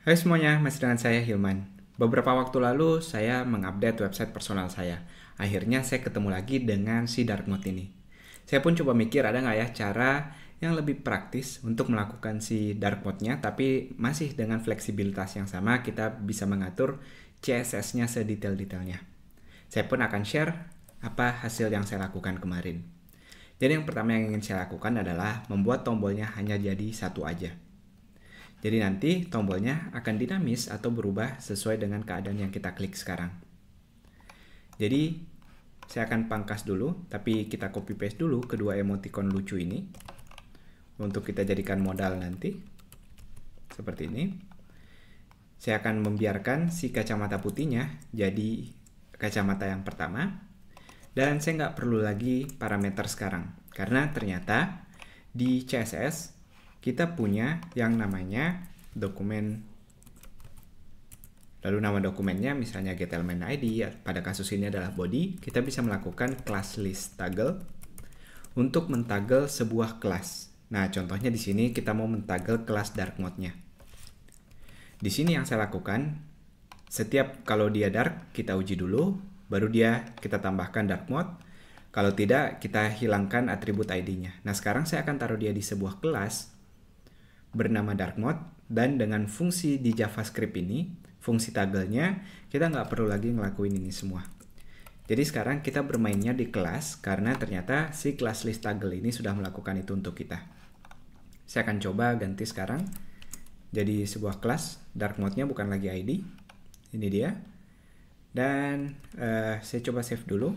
Hai semuanya, masih dengan saya Hilman. Beberapa waktu lalu saya mengupdate website personal saya. Akhirnya saya ketemu lagi dengan si dark mode ini. Saya pun coba mikir ada nggak ya cara yang lebih praktis untuk melakukan si dark mode-nya, tapi masih dengan fleksibilitas yang sama kita bisa mengatur CSS-nya sedetail-detailnya. Saya pun akan share apa hasil yang saya lakukan kemarin. Jadi yang pertama yang ingin saya lakukan adalah membuat tombolnya hanya jadi satu aja. Jadi nanti tombolnya akan dinamis atau berubah sesuai dengan keadaan yang kita klik sekarang. Jadi saya akan pangkas dulu, tapi kita copy paste dulu kedua emoticon lucu ini untuk kita jadikan modal nanti. Seperti ini. Saya akan membiarkan si kacamata putihnya jadi kacamata yang pertama. Dan saya nggak perlu lagi parameter sekarang. Karena ternyata di CSS kita punya yang namanya dokumen, lalu nama dokumennya misalnya getElementID, pada kasus ini adalah body. Kita bisa melakukan class list toggle untuk mentoggle sebuah kelas. Nah, contohnya di sini kita mau mentoggle kelas dark mode-nya. Di sini yang saya lakukan, setiap kalau dia dark kita uji dulu, baru dia kita tambahkan dark mode. Kalau tidak, kita hilangkan atribut ID-nya. Nah, sekarang saya akan taruh dia di sebuah kelas bernama dark mode, dan dengan fungsi di JavaScript ini, fungsi toggle-nya, kita nggak perlu lagi ngelakuin ini semua. Jadi sekarang kita bermainnya di kelas, karena ternyata si class list toggle ini sudah melakukan itu untuk kita. Saya akan coba ganti sekarang, jadi sebuah kelas, dark mode-nya bukan lagi ID, ini dia. Dan saya coba save dulu.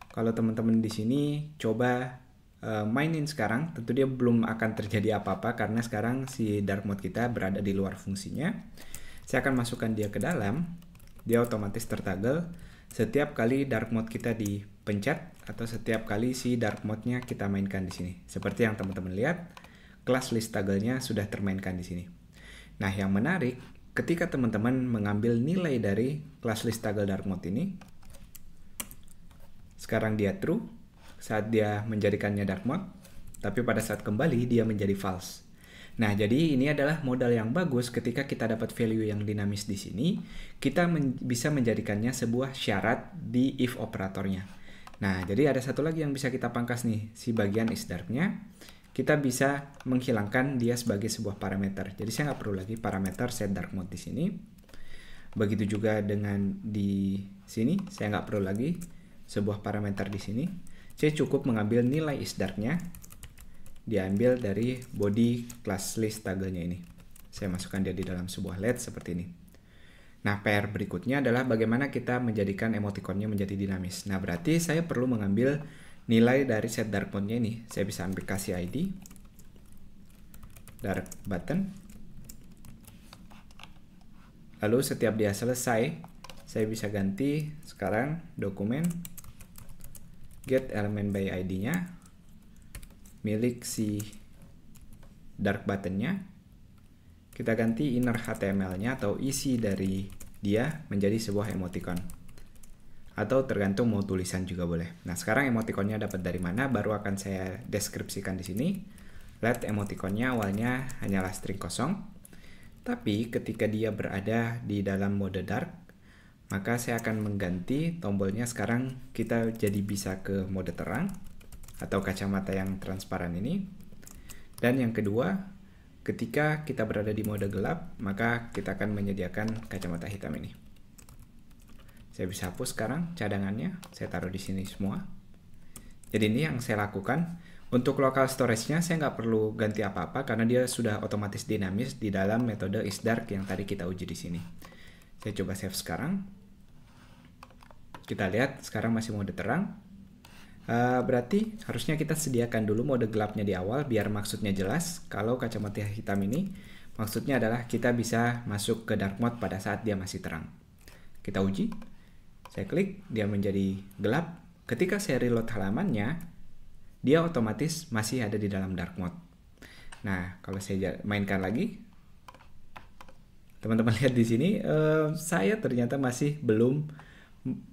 Kalau teman-teman di sini coba mainin sekarang, tentu dia belum akan terjadi apa-apa karena sekarang si dark mode kita berada di luar fungsinya. Saya akan masukkan dia ke dalam, dia otomatis tertoggle setiap kali dark mode kita dipencet atau setiap kali si dark mode-nya kita mainkan di sini. Seperti yang teman-teman lihat, class list toggle-nya sudah termainkan di sini. Nah, yang menarik, ketika teman-teman mengambil nilai dari class list toggle dark mode ini, sekarang dia true saat dia menjadikannya dark mode, tapi pada saat kembali dia menjadi false. Nah, jadi ini adalah modal yang bagus ketika kita dapat value yang dinamis di sini, kita bisa menjadikannya sebuah syarat di if operatornya. Nah, jadi ada satu lagi yang bisa kita pangkas nih, si bagian isDark-nya. Kita bisa menghilangkan dia sebagai sebuah parameter. Jadi saya nggak perlu lagi parameter set dark mode di sini. Begitu juga dengan di sini, saya nggak perlu lagi sebuah parameter di sini. Saya cukup mengambil nilai isDark-nya, diambil dari body class list toggle-nya ini. Saya masukkan dia di dalam sebuah LED seperti ini. Nah, PR berikutnya adalah bagaimana kita menjadikan emoticonnya menjadi dinamis. Nah, berarti saya perlu mengambil nilai dari set dark mode-nya ini. Saya bisa ambil kasih ID dark button. Lalu setiap dia selesai, saya bisa ganti sekarang dokumen getElementById-nya milik si dark button-nya. Kita ganti inner HTML-nya atau isi dari dia menjadi sebuah emoticon. Atau tergantung mau tulisan juga boleh. Nah, sekarang emoticonnya dapat dari mana baru akan saya deskripsikan di sini. Let emoticonnya awalnya hanyalah string kosong. Tapi ketika dia berada di dalam mode dark, maka saya akan mengganti tombolnya sekarang kita jadi bisa ke mode terang atau kacamata yang transparan ini. Dan yang kedua, ketika kita berada di mode gelap, maka kita akan menyediakan kacamata hitam ini. Saya bisa hapus sekarang cadangannya, saya taruh di sini semua. Jadi ini yang saya lakukan. Untuk local storage-nya saya nggak perlu ganti apa-apa karena dia sudah otomatis dinamis di dalam metode isDark yang tadi kita uji di sini. Saya coba save sekarang. Kita lihat sekarang masih mode terang. Berarti harusnya kita sediakan dulu mode gelapnya di awal biar maksudnya jelas. Kalau kacamata hitam ini maksudnya adalah kita bisa masuk ke dark mode pada saat dia masih terang. Kita uji. Saya klik, dia menjadi gelap. Ketika saya reload halamannya, dia otomatis masih ada di dalam dark mode. Nah, kalau saya mainkan lagi, teman-teman lihat di sini, saya ternyata masih belum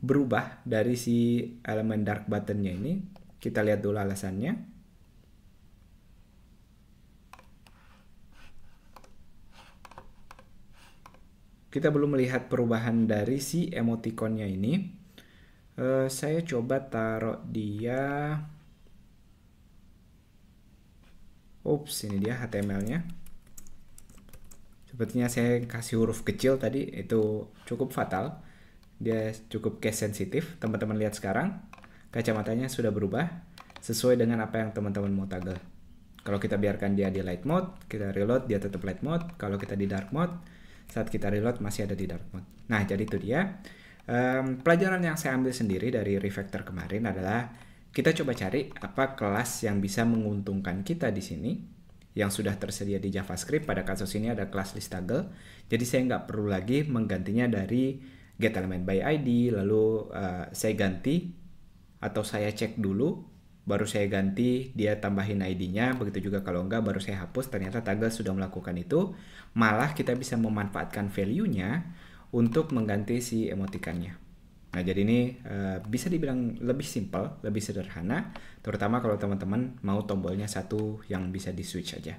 berubah dari si elemen dark button-nya ini. Kita lihat dulu alasannya. kita belum melihat perubahan dari si emoticonnya ini. Saya coba taruh dia. Ups, ini dia HTML-nya. Sepertinya saya kasih huruf kecil tadi, itu cukup fatal. Dia cukup case sensitif. Teman-teman lihat sekarang, kacamatanya sudah berubah sesuai dengan apa yang teman-teman mau toggle. Kalau kita biarkan dia di light mode, kita reload, dia tetap light mode. Kalau kita di dark mode, saat kita reload masih ada di dark mode. Nah, jadi itu dia. Pelajaran yang saya ambil sendiri dari refactor kemarin adalah kita coba cari apa kelas yang bisa menguntungkan kita di sini yang sudah tersedia di JavaScript. Pada kasus ini ada kelas list toggle. Jadi saya nggak perlu lagi menggantinya dari getElementById, lalu saya ganti atau saya cek dulu, baru saya ganti, dia tambahin ID-nya. Begitu juga kalau enggak, baru saya hapus. Ternyata toggle sudah melakukan itu. Malah kita bisa memanfaatkan value-nya untuk mengganti si emotikannya. Nah, jadi ini bisa dibilang lebih simple, lebih sederhana, terutama kalau teman-teman mau tombolnya satu yang bisa di switch aja.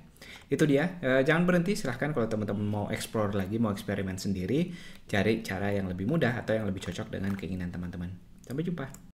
Itu dia, jangan berhenti, silahkan kalau teman-teman mau explore lagi, mau eksperimen sendiri, cari cara yang lebih mudah atau yang lebih cocok dengan keinginan teman-teman. Sampai jumpa.